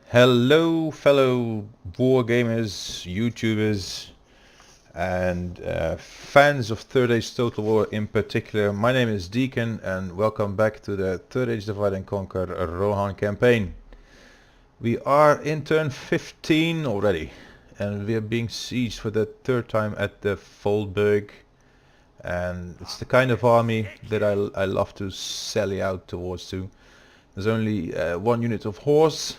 Hello fellow war gamers, YouTubers and fans of Third Age Total War in particular. My name is Deacon and welcome back to the Third Age Divide and Conquer Rohan campaign. We are in turn 15 already and we are being sieged for the third time at the Foldberg, and it's the kind of army that I love to sally out towards to. There's only one unit of horse,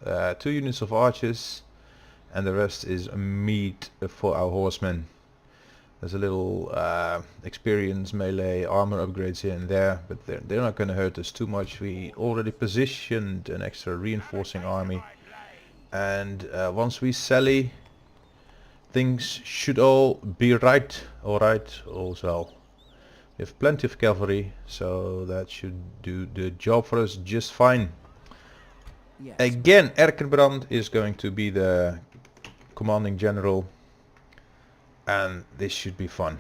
2 units of archers, and the rest is meat for our horsemen. There's a little experience melee armor upgrades here and there, but they're not going to hurt us too much. We already positioned an extra reinforcing army, and once we sally, things should all be alright also. We have plenty of cavalry, so that should do the job for us just fine. Yes. Again, Erkenbrand is going to be the commanding general, and this should be fun.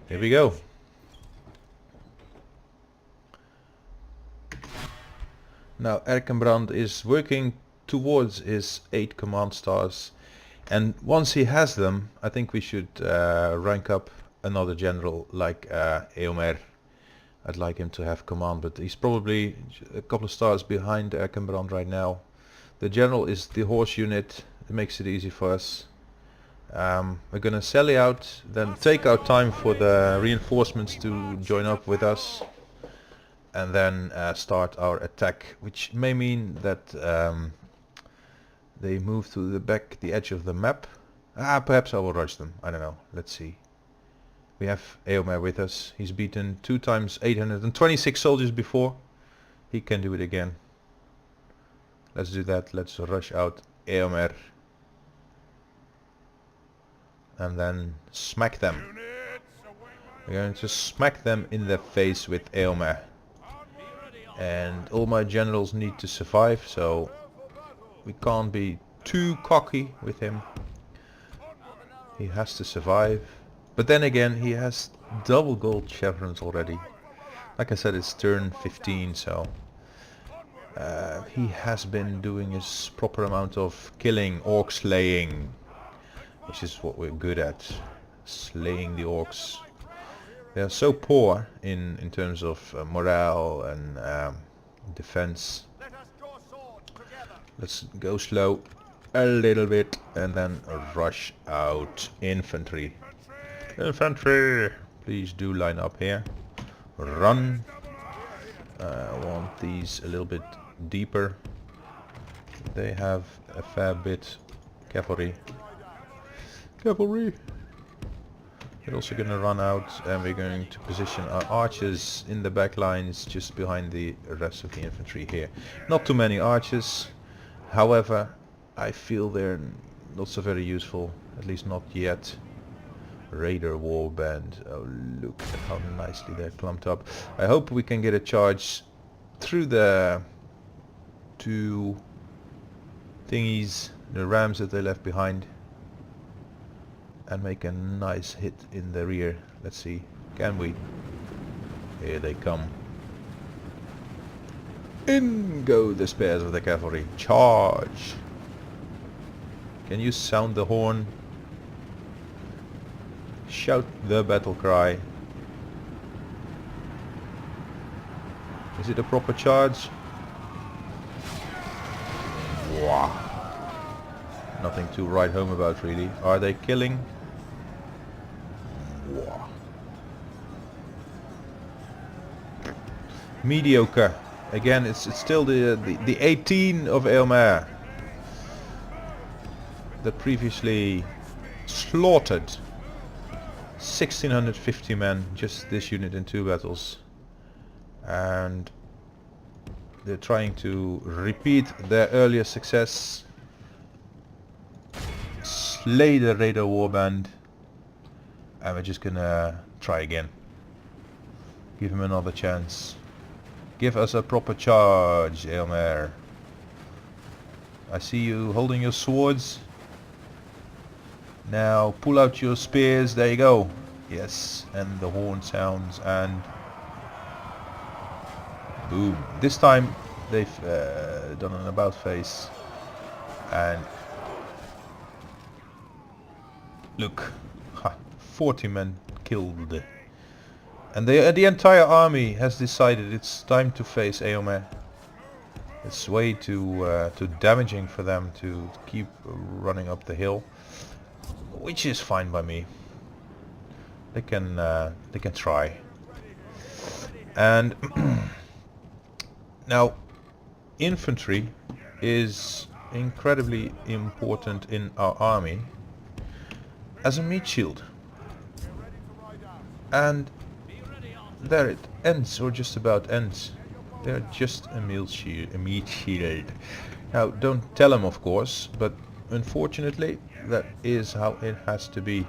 Here we go. Now Erkenbrand is working towards his 8 command stars, and once he has them, I think we should rank up another general like Eomer. I'd like him to have command, but he's probably a couple of stars behind Erkenbrand right now. The general is the horse unit. It makes it easy for us. We're gonna sally out, then take our time for the reinforcements to join up with us, and then start our attack, which may mean that they move to the edge of the map. Perhaps I will rush them. I don't know. Let's see. We have Eomer with us. He's beaten 2 times 826 soldiers before. He can do it again. Let's do that. Let's rush out Eomer. And then smack them. We're going to smack them in the face with Eomer. And all my generals need to survive, so we can't be too cocky with him. He has to survive. But then again, he has double gold chevrons already. Like I said, it's turn 15, so he has been doing his proper amount of killing, orc slaying, which is what we're good at, slaying the orcs. They are so poor in terms of morale and defense. Let's go slow a little bit and then rush out infantry. Infantry, please do line up here. Run. I want these a little bit deeper. They have a fair bit cavalry. Cavalry. We're also going to run out, and we're going to position our archers in the back lines just behind the rest of the infantry here. Not too many archers, however I feel they're not so very useful, at least not yet. Raider warband. Oh, look at how nicely they're clumped up. I hope we can get a charge through the 2 thingies, the rams that they left behind, and make a nice hit in the rear. Let's see, can we? Here they come. In go the spears of the cavalry. Charge! Can you sound the horn? Shout the battle cry. Is it a proper charge? Wow. Nothing to write home about really. Are they killing? Wow. Mediocre. Again, it's still the 18 of Eomer that previously slaughtered 1650 men, just this unit in 2 battles, and they're trying to repeat their earlier success. Slay the Raider warband, and we're just gonna try again. Give him another chance. Give us a proper charge, Eomer. I see you holding your swords. Now pull out your spears. There you go. Yes, and the horn sounds, and boom. This time They've done an about face, and look, 40 men killed, and the entire army has decided it's time to face Eomer. It's way too damaging for them to keep running up the hill, which is fine by me. They can try. And now, infantry is incredibly important in our army as a meat shield. And there it ends, or just about ends. They're just a meat shield. Now, don't tell them, of course, but unfortunately, that is how it has to be.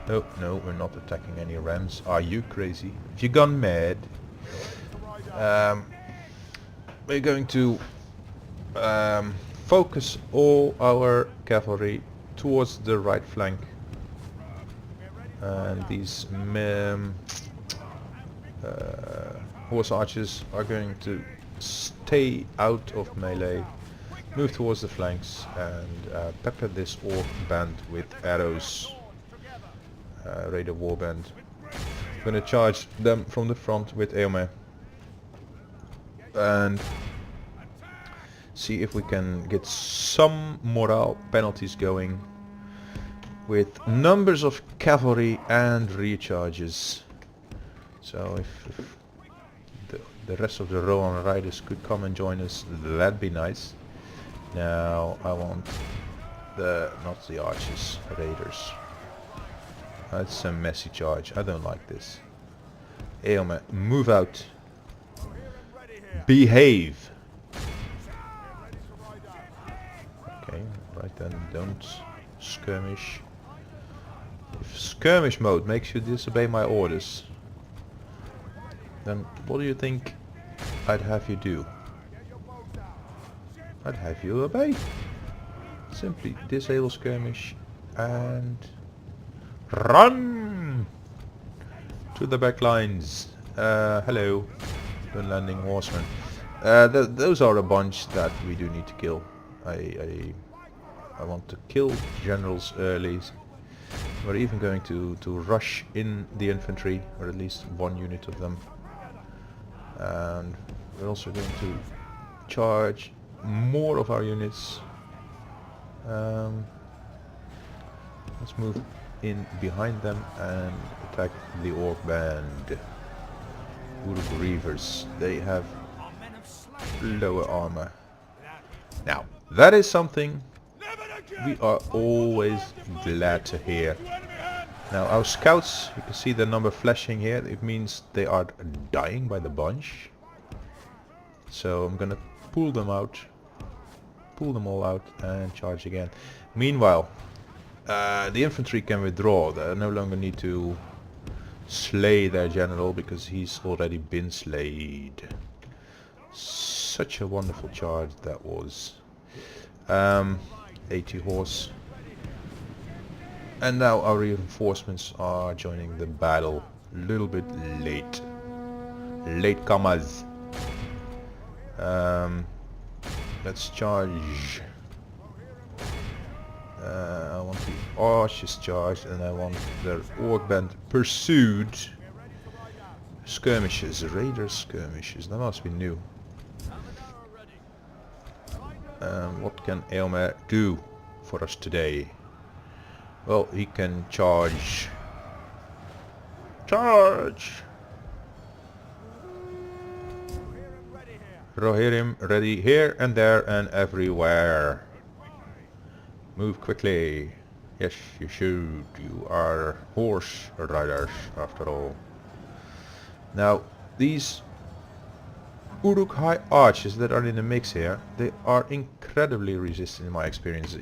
Oh, no, we're not attacking any rams. Are you crazy? Have you gone mad? We're going to focus all our cavalry towards the right flank. And these horse archers are going to stay out of melee, move towards the flanks, and pepper this orc band with arrows. Raider warband. I'm gonna charge them from the front with Eomer and see if we can get some morale penalties going with numbers of cavalry and recharges. So if the rest of the Rohan riders could come and join us, that'd be nice. Now I want not the archers, raiders. That's a messy charge. I don't like this. Eomer, move out. Behave. Okay, right then, don't skirmish. If skirmish mode makes you disobey my orders, then what do you think I'd have you do? I'd have you obey. Simply disable skirmish and run to the back lines. Hello, the landing horsemen. Those are a bunch that we do need to kill. I want to kill generals early. We're even going to rush in the infantry, or at least one unit of them. And we're also going to charge more of our units. Let's move in behind them and attack the orc band. Uruk Reavers, they have lower armor. Now, that is something we are always glad to hear. Now, our scouts, you can see the number flashing here. It means they are dying by the bunch. So I'm gonna pull them all out and charge again. Meanwhile, the infantry can withdraw. They no longer need to slay their general because he's already been slayed. Such a wonderful charge that was. 80 horse. And now our reinforcements are joining the battle. A little bit late. Late comers. Let's charge. I want the archers charged, and I want the orc band pursued. Skirmishes, raider skirmishes. That must be new. What can Eomer do for us today? Well, he can charge. Charge! Rohirrim ready here and there and everywhere. Move quickly. Yes, you should. You are horse riders after all. Now, these Uruk High archers that are in the mix here, they are incredibly resistant in my experience.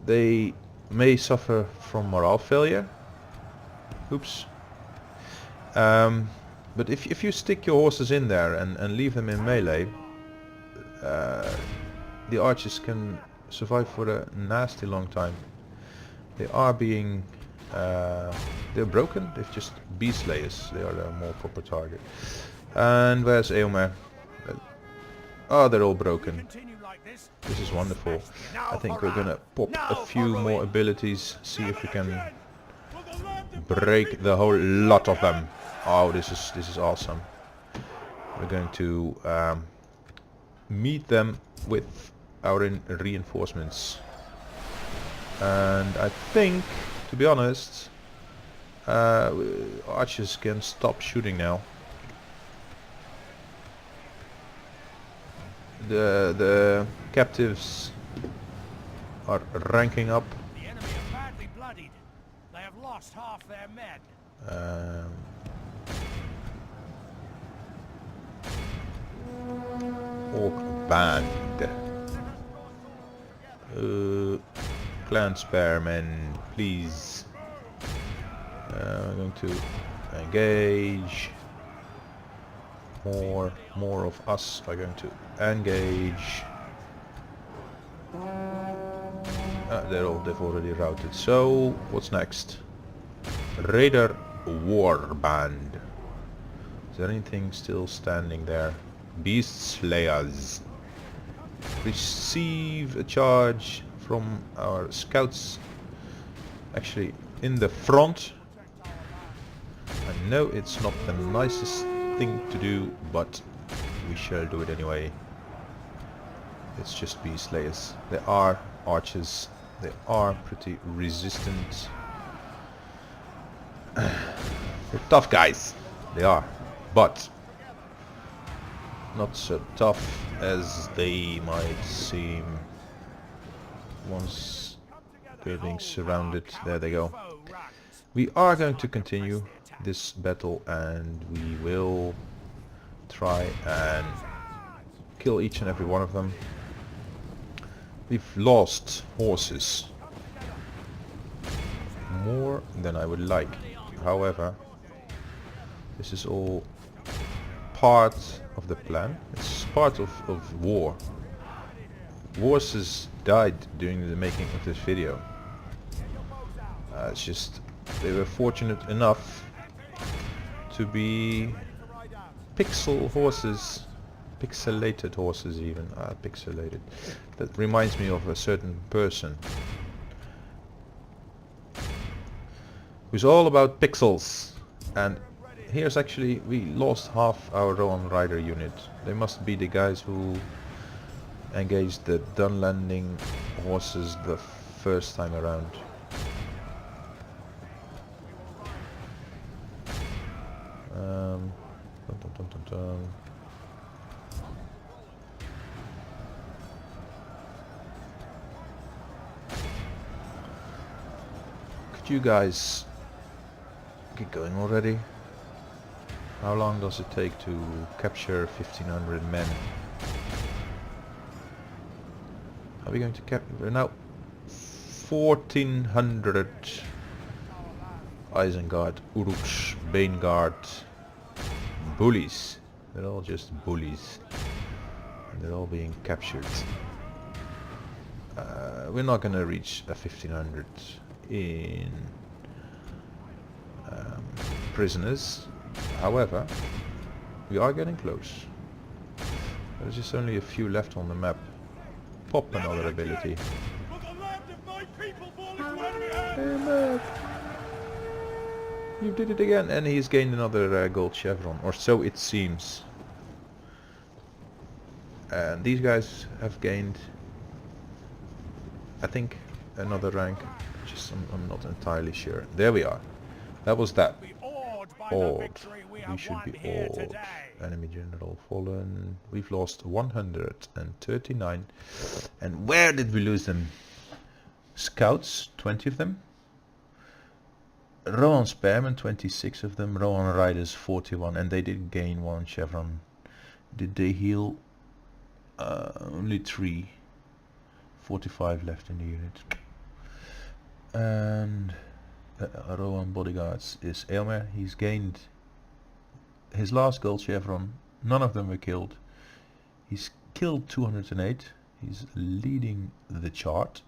They may suffer from morale failure. Oops. But if you stick your horses in there and leave them in melee, the archers can survive for a nasty long time. They are being they're broken. They've just beast slayers. They are a more proper target. And where's Eomer? Oh, they're all broken. This is wonderful. I think we're gonna pop a few more abilities, see if we can break the whole lot of them. Oh, this is awesome. We're going to meet them with our reinforcements, and I think, to be honest, archers can stop shooting now. The captives are ranking up. The enemy are badly bloodied. They have lost half their men. Orc band. Clan spearmen, please. I'm going to engage. More of us are going to engage. They've already routed. So what's next? Raider Warband. Is there anything still standing there? Beast Slayers. Receive a charge from our scouts. Actually, in the front. I know it's not the nicest thing to do, but we shall do it anyway. It's just beast slayers. They are archers. They are pretty resistant. They're tough guys. They are, but not so tough as they might seem once they're being surrounded. There they go. We are going to continue this battle, and we will try and kill each and every one of them. We've lost horses, more than I would like. However, this is all part of the plan. It's part of war. Horses died during the making of this video. It's just they were fortunate enough to be pixelated horses even. Pixelated. That reminds me of a certain person who's all about pixels. And here's actually, we lost half our Rohan rider unit. They must be the guys who engaged the Dunlanding horses the first time around. Dun, dun, dun, dun. Could you guys get going already? How long does it take to capture 1500 men? Are we going to capture? We're now 1400. Isengard, Uruks, Baneguard, bullies. They're all just bullies. And they're all being captured. We're not gonna reach a 1500 in prisoners. However, we are getting close. There's just only a few left on the map. Pop another ability. You did it again, and he's gained another gold chevron, or so it seems. And these guys have gained, I think, another rank. Just I'm not entirely sure. There we are. That was that. Awed. We should be awed. Enemy general fallen. We've lost 139. And where did we lose them? Scouts, 20 of them. Rohan Spearmen, 26 of them. Rohan Riders, 41. And they did gain 1 chevron. Did they heal? Only 3. 45 left in the unit. And Rohan Bodyguards is Aylmer. He's gained his last gold chevron. None of them were killed. He's killed 208. He's leading the chart.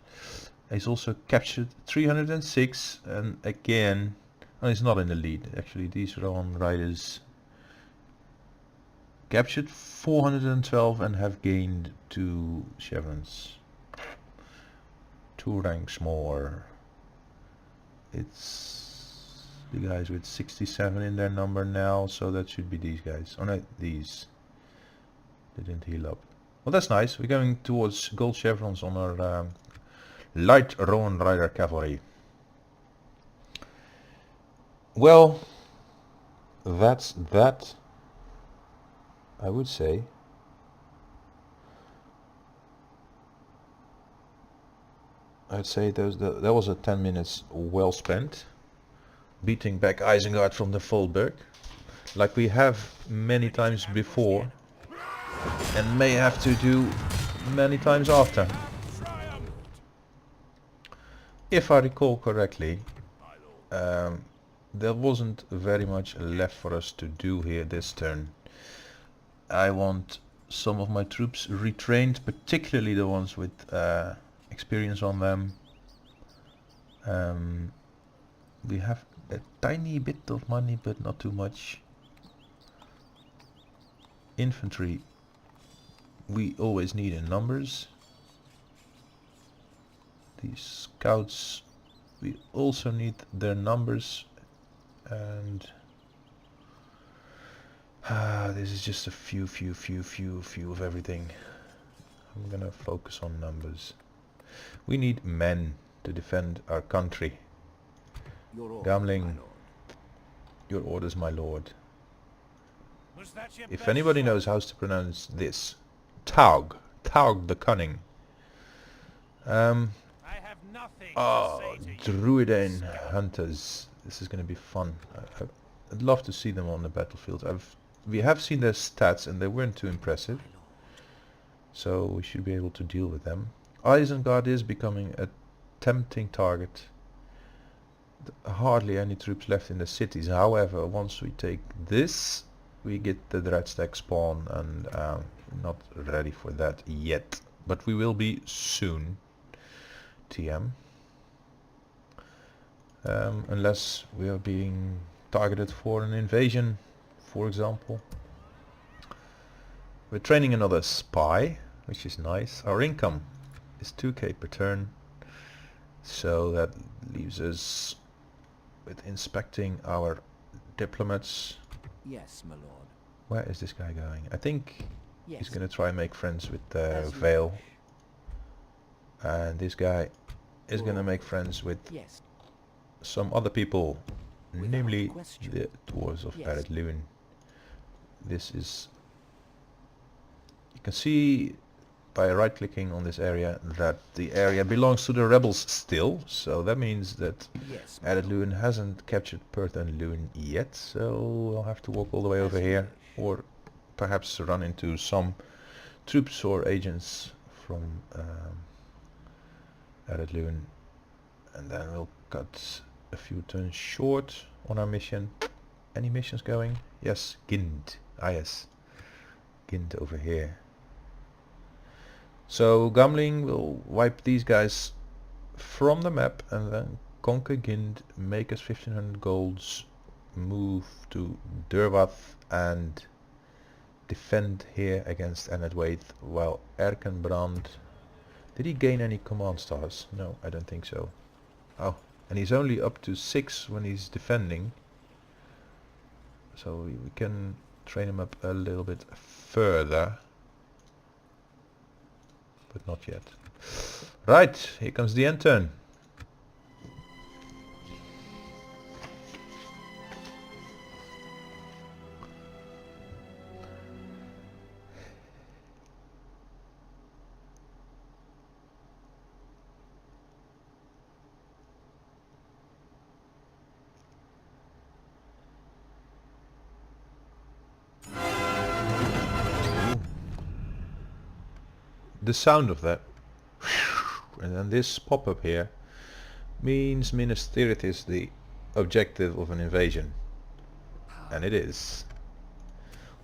He's also captured 306, and again, well, he's not in the lead. Actually, these Rohan Riders captured 412 and have gained 2 chevrons. 2 ranks more. It's the guys with 67 in their number now, so that should be these guys. Oh no, these. They didn't heal up. Well, that's nice. We're going towards gold chevrons on our light Rohan Rider cavalry. Well, that's that, I would say. I'd say that was a 10 minutes well spent beating back Isengard from the Foldberg, like we have many times before and may have to do many times after. If I recall correctly, there wasn't very much left for us to do here this turn. I want some of my troops retrained, particularly the ones with experience on them. We have a tiny bit of money, but not too much. Infantry we always need in numbers. These scouts we also need their numbers, and this is just a few of everything. I'm gonna focus on numbers. We need men to defend our country. Gamling, your orders, my lord. If anybody knows how to pronounce this, Taug the Cunning. Druidane hunters. This is going to be fun. I'd love to see them on the battlefield. We have seen their stats and they weren't too impressive, so we should be able to deal with them. Isengard is becoming a tempting target. Hardly any troops left in the cities. However, once we take this, we get the Dreadstag spawn, and not ready for that yet, but we will be soon. TM. Unless we are being targeted for an invasion, for example. We're training another spy, which is nice. Our income is 2k per turn, so that leaves us with inspecting our diplomats. Yes, my lord. Where is this guy going? I think Yes. he's gonna try and make friends with As you Vale, wish. and this guy is gonna make friends with Yes. some other people, Without namely question. the dwarves of Yes. Eredluin. This is, you can see by right clicking on this area that the area belongs to the rebels still, so that means that Yes. my lord. Eredluin hasn't captured Perth and Luin yet, so we'll have to walk all the way As over you here, wish. or perhaps run into some troops or agents from Eredluin, and then we'll cut a few turns short on our mission. Any missions going? Yes, Gind. Ah yes, Gind over here. So Gamling will wipe these guys from the map and then conquer Gind, make us 1500 golds, move to Durwath and defend here against Enedwaith, while Erkenbrand, did he gain any command stars? No, I don't think so. Oh, and he's only up to 6 when he's defending, so we can train him up a little bit further, but not yet. Right, here comes the end turn. The sound of that, and then this pop-up here, means Minas Tirith is the objective of an invasion, and it is.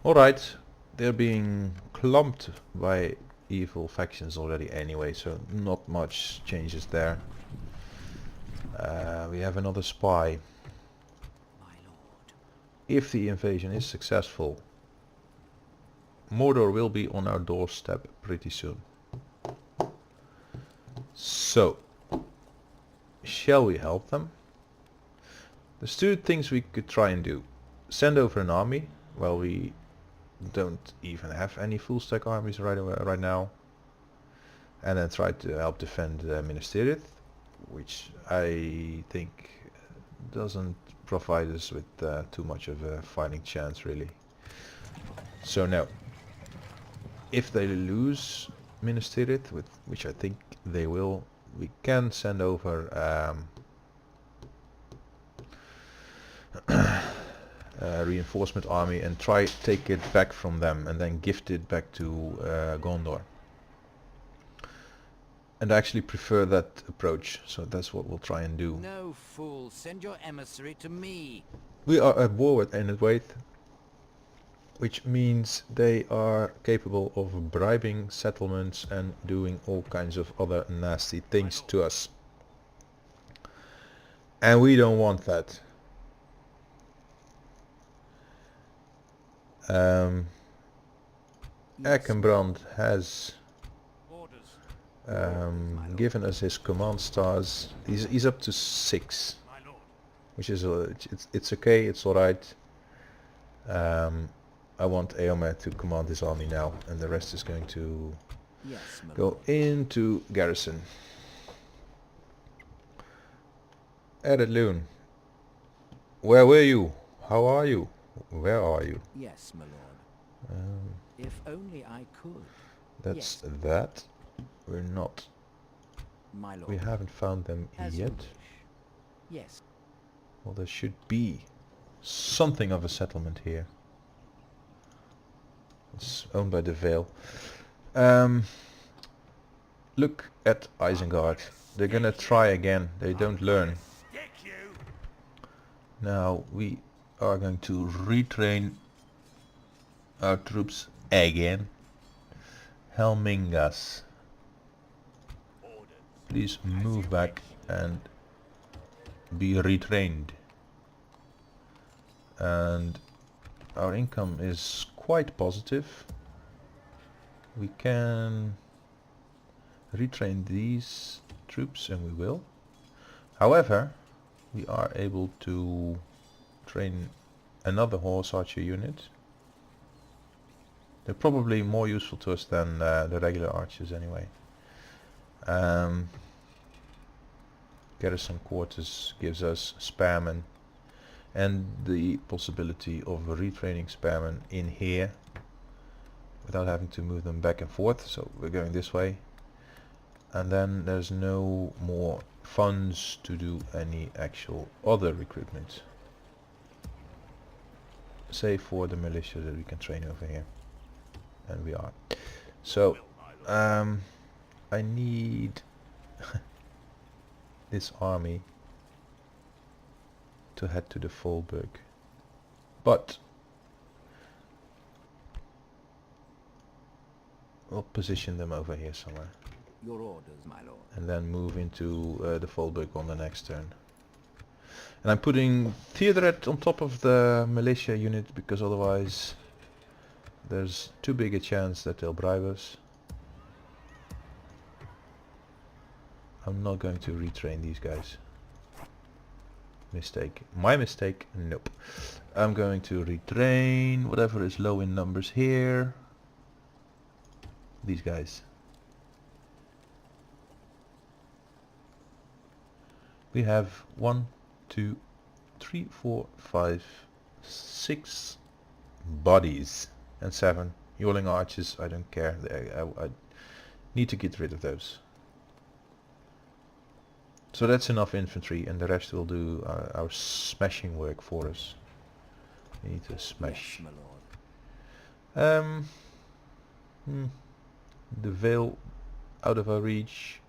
Alright, they're being clumped by evil factions already anyway, so not much changes there. We have another spy. My lord. If the invasion is successful, Mordor will be on our doorstep pretty soon. So, shall we help them? There's two things we could try and do. Send over an army. Well, we don't even have any full stack armies right now. And then try to help defend Minas Tirith, which I think doesn't provide us with too much of a fighting chance, really. So now, if they lose Minas Tirith, which I think they will, we can send over a reinforcement army and try take it back from them and then gift it back to Gondor. And I actually prefer that approach, so that's what we'll try and do. No fool, send your emissary to me. We are at war with Enedwaith, which means they are capable of bribing settlements and doing all kinds of other nasty things to us. And we don't want that. Erkenbrand has given us his command stars. He's up to 6, which is it's okay, it's alright. I want Eomer to command this army now, and the rest is going to go into garrison. Edit Loon, where were you? How are you? Where are you? Yes, my lord. If only I could. That's yes. that. We're not. My lord. We haven't found them As yet. you wish. Yes. Well, there should be something of a settlement here. It's owned by the Vale. Look at Isengard. They're gonna try again. They don't learn. Now we are going to retrain our troops again. Helmingas, please move back and be retrained. And our income is quite positive. We can retrain these troops, and we will. However, we are able to train another horse archer unit. They're probably more useful to us than the regular archers anyway. Garrison quarters gives us spearmen and the possibility of retraining spearmen in here without having to move them back and forth. So we're going this way, and then there's no more funds to do any actual other recruitment, save for the militia that we can train over here. And we are. So I need this army to head to the Folberg, but we'll position them over here somewhere. Your orders, my lord. And then move into the Folberg on the next turn. And I'm putting Theodoret on top of the militia unit because otherwise there's too big a chance that they'll bribe us. I'm not going to retrain these guys. Mistake. My mistake? Nope. I'm going to retrain whatever is low in numbers here. These guys. We have 1, 2, 3, 4, 5, 6 bodies. And 7 Yorling archers. I don't care. I need to get rid of those. So that's enough infantry, and the rest will do our smashing work for us. We need to smash. Yes, my lord. The Vale out of our reach.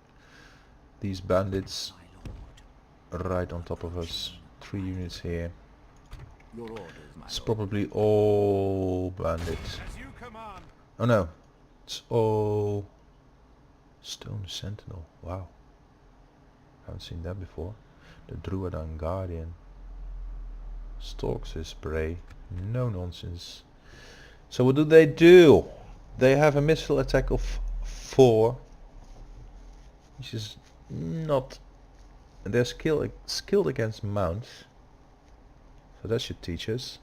These bandits right on top of us. 3 units here. Your orders, my It's lord. probably all bandits. As you command. Oh no, it's all Stone Sentinel. Wow, haven't seen that before. The Druidan Guardian stalks his prey. No nonsense. So what do? They have a missile attack of 4, which is not... They're skilled against mounts, so that should teach us.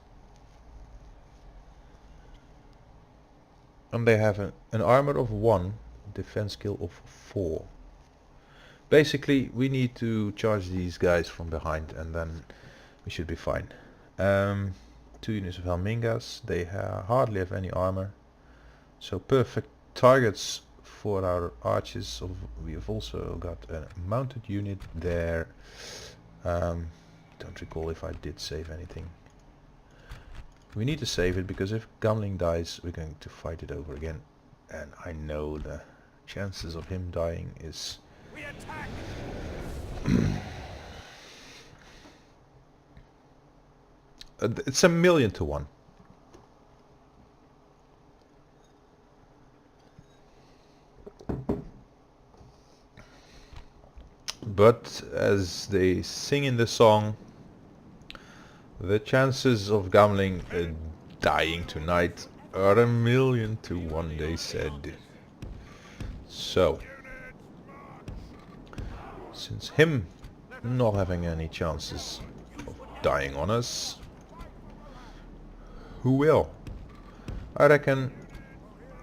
And they have an armor of 1, defense skill of 4. Basically, we need to charge these guys from behind, and then we should be fine. 2 units of Helmingas. They hardly have any armor, so perfect targets for our archers. We have also got a mounted unit there. Don't recall if I did save anything. We need to save it, because if Gamling dies, we're going to fight it over again, and I know the chances of him dying is it's 1,000,000 to 1. But as they sing in the song, the chances of Gamling dying tonight are 1,000,000 to 1, they said. So, since him not having any chances of dying on us, who will? I reckon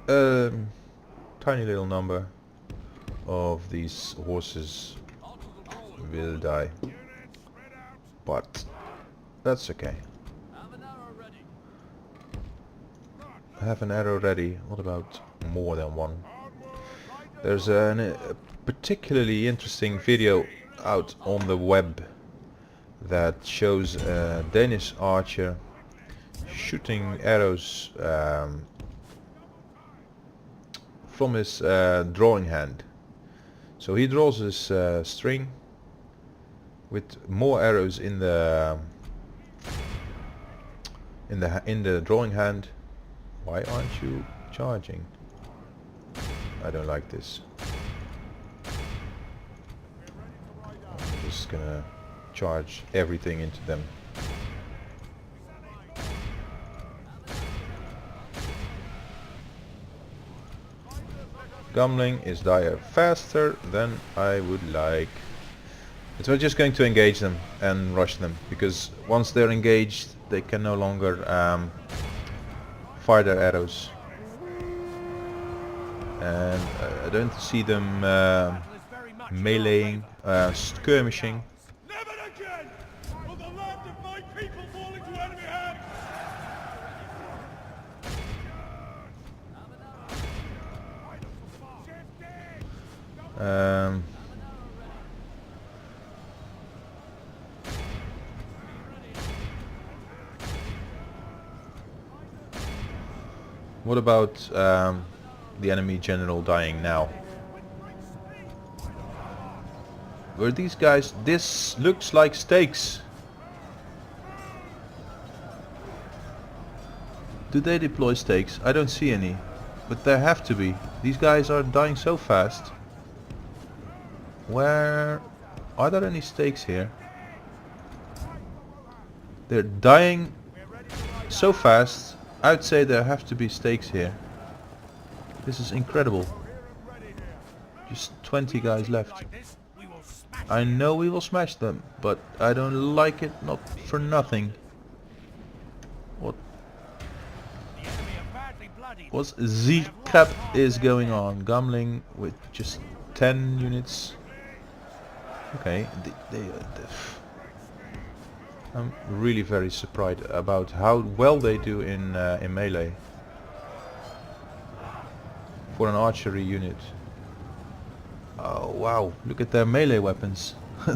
a tiny little number of these horses will die, but that's okay. I have an arrow ready. What about more than one? There's a particularly interesting video out on the web that shows a Danish archer shooting arrows from his drawing hand. So he draws his string with more arrows in the drawing hand. Why aren't you charging? I don't like this. I'm just gonna charge everything into them. Gamling is dire faster than I would like. So we're just going to engage them and rush them, because once they're engaged they can no longer fire their arrows. And I don't see them meleeing, skirmishing. Never again will the land of my people fall into enemy hands. What about the enemy general dying now? Were these guys... This looks like stakes. Do they deploy stakes? I don't see any, but there have to be. These guys are dying so fast. Where... Are there any stakes here? They're dying so fast. I'd say there have to be stakes here. This is incredible. Just 20 guys left. I know we will smash them, but I don't like it, not for nothing. What the crap is going on? Gamling with just 10 units. Okay, I'm really very surprised about how well they do in melee for an archery unit. Oh wow! Look at their melee weapons.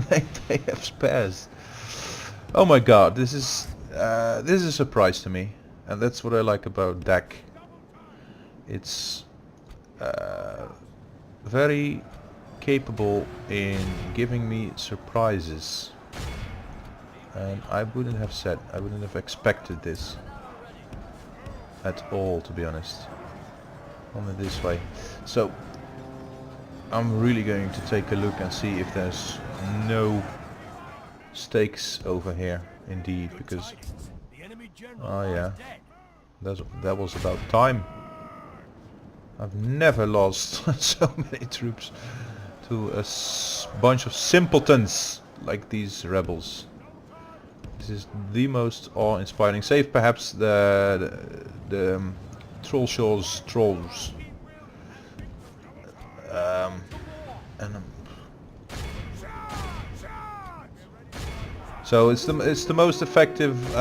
they have spares. Oh my god! This is a surprise to me, and that's what I like about DAC. It's very capable in giving me surprises. And I wouldn't have expected this at all, to be honest. Only this way. So I'm really going to take a look and see if there's no stakes over here, indeed, because oh yeah, That was about time. I've never lost so many troops to a bunch of simpletons like these rebels. This is the most awe-inspiring, save perhaps the Trollshaw's trolls. So it's the most effective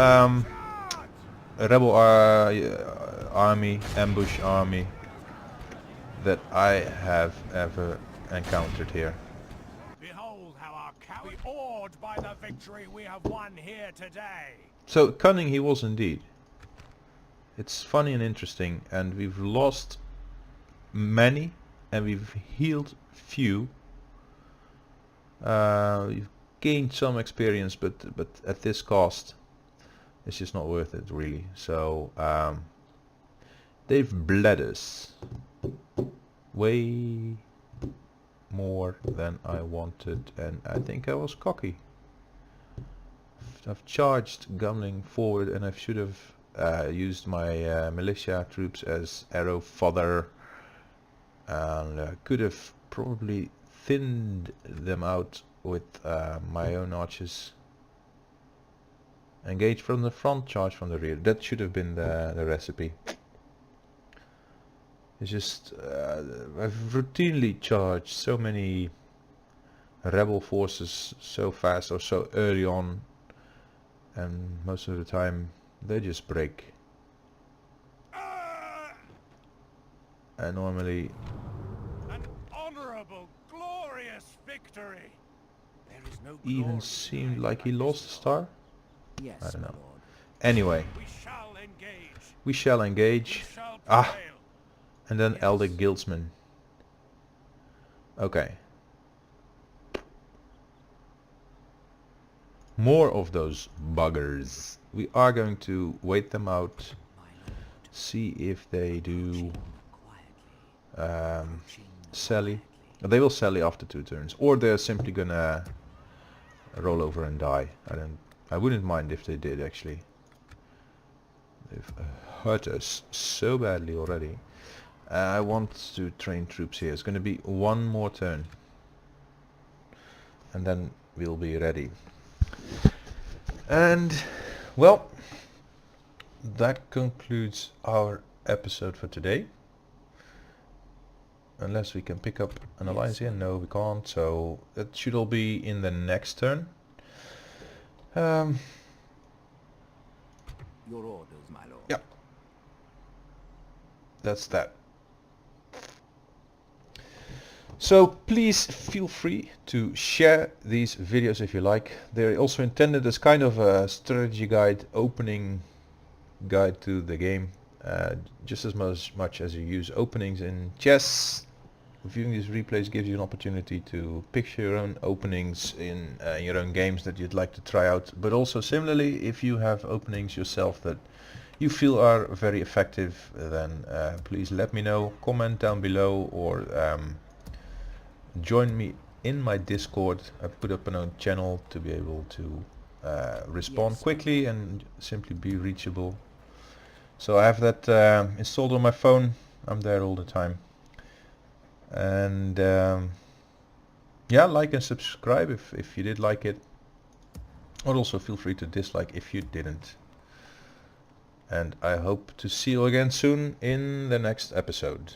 rebel army, ambush army that I have ever encountered here. Behold how our coward awed by the victory we have won here today. So cunning he was indeed. It's funny and interesting, and we've lost many and we've healed few. We've gained some experience, but at this cost it's just not worth it really. So they've bled us way more than I wanted, and I think I was cocky. I've charged Gamling forward, and I should have used my militia troops as arrow fodder, and could have probably thinned them out with my own archers. Engage from the front, charge from the rear. That should have been the recipe. It's just I've routinely charged so many rebel forces so fast or so early on, and most of the time they just break. And normally An honorable, glorious victory. There is no even glory seemed behind like he this lost a star. Yes, I don't my know. lord. Anyway, We shall engage. we shall We engage. shall Ah, prevail. and then Yes. Elder Guildsman. Okay. More of those buggers. We are going to wait them out, My lord. see if they do Quietly. sally. They will sally after 2 turns, or they're simply gonna roll over and die. I wouldn't mind if they did actually. They've hurt us so badly already. I want to train troops here. It's going to be 1 more turn, and then we'll be ready. And well, that concludes our episode for today. Unless we can pick up an alliance here. No, we can't. So that should all be in the next turn. Your orders, my lord. Yeah. That's that. So please feel free to share these videos if you like. They're also intended as kind of a strategy guide, opening guide to the game. Just as much as you use openings in chess. Viewing these replays gives you an opportunity to picture your own openings in your own games that you'd like to try out. But also similarly, if you have openings yourself that you feel are very effective, then please let me know. Comment down below, or join me in my Discord. I've put up an own channel to be able to respond quickly and simply be reachable. So I have that installed on my phone. I'm there all the time. And yeah, like and subscribe if you did like it. Or also feel free to dislike if you didn't. And I hope to see you again soon in the next episode.